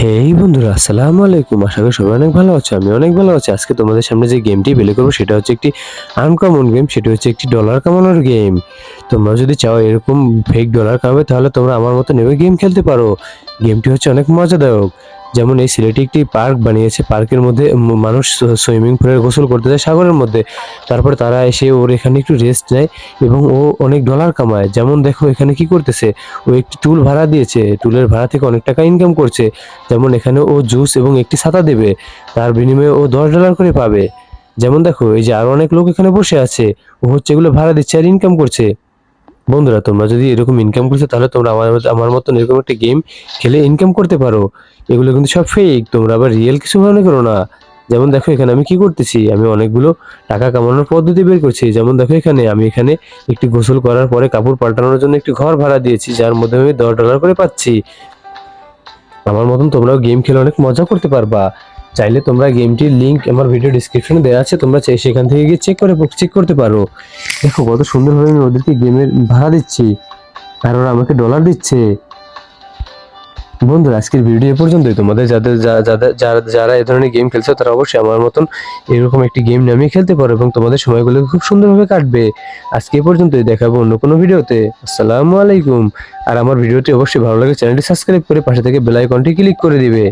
হেই বন্ধুরা, আসসালামু আলাইকুম। আশা করি সবাই অনেক ভালো আছো। আমি অনেক ভালো আছি। আজকে তোমাদের সামনে যে গেমটি প্লে করবো সেটা হচ্ছে একটি আনকমন গেম। সেটা হচ্ছে একটি ডলার কামানোর গেম। তোমরা যদি চাও এরকম ফেক ডলার কামাবে তাহলে তোমরা আমার মতো নেবে গেম খেলতে পারো। গেমটি হচ্ছে অনেক মজাদায়ক। যেমন এই ছেলেটি একটি পার্ক বানিয়েছে। পার্কের মধ্যে মানুষ সুইমিং পুলে গোসল করতে যায় সাগরের মধ্যে। তারপরে তারা এসে ওর এখানে একটু রেস্ট নেয় এবং ও অনেক ডলার কামায়। যেমন দেখো এখানে কি করতেছে, ও একটি টুল ভাড়া দিয়েছে, টুলের ভাড়া থেকে অনেক টাকা ইনকাম করছে। যেমন এখানে ও জুস এবং একটি ছাতা দেবে, তার বিনিময়ে ও $10 করে পাবে। যেমন দেখো এই যে আরো অনেক লোক এখানে বসে আছে, ও হচ্ছে এগুলো ভাড়া দিচ্ছে আর ইনকাম করছে। বন্ধুরা, তোমরা যদি এরকম ইনকাম করছো তাহলে তোমরা আমার মতন এরকম একটা গেম খেলে ইনকাম করতে পারো। এগুলো কিন্তু সব ফেক, তোমরা আবার রিয়েল কিছু মনে করো না। যেমন দেখো এখানে আমি কি করতেছি, আমি অনেকগুলো টাকা কামানোর পদ্ধতি বের করছি। যেমন দেখো এখানে আমি একটি গোসল করার পরে কাপড় পাল্টানোর জন্য একটি ঘর ভাড়া দিয়েছি, যার মধ্যে আমি $10 করে পাচ্ছি। আমার মতন তোমরাও গেম খেলে অনেক মজা করতে পারবা। চাইলে তোমরা গেমটির লিংক আমার ভিডিও ডিসক্রিপশনে দেওয়া আছে, তোমরা সেখান থেকে গিয়ে চেক করতে পারো। দেখো কত সুন্দরভাবে আমি ওদেরকে গেমের ভাড়া দিচ্ছি আর ওরা আমাকে ডলার দিচ্ছে। বন্ধুরা, আজকের ভিডিও এ পর্যন্তই। তোমাদের যাদের যারা এই ধরনের গেম খেলছো তারা অবশ্যই আমার মতন এরকম একটি গেম নামিয়ে খেলতে পারো এবং তোমাদের সময়গুলো খুব সুন্দরভাবে কাটবে। আজকে এ পর্যন্তই, দেখাবো অন্য কোনো ভিডিওতে। আসসালামু আলাইকুম। আর আমার ভিডিওটি অবশ্যই ভালো লাগে চ্যানেলটি সাবস্ক্রাইব করে পাশে থেকে বেল আইকনটি ক্লিক করে দিবে।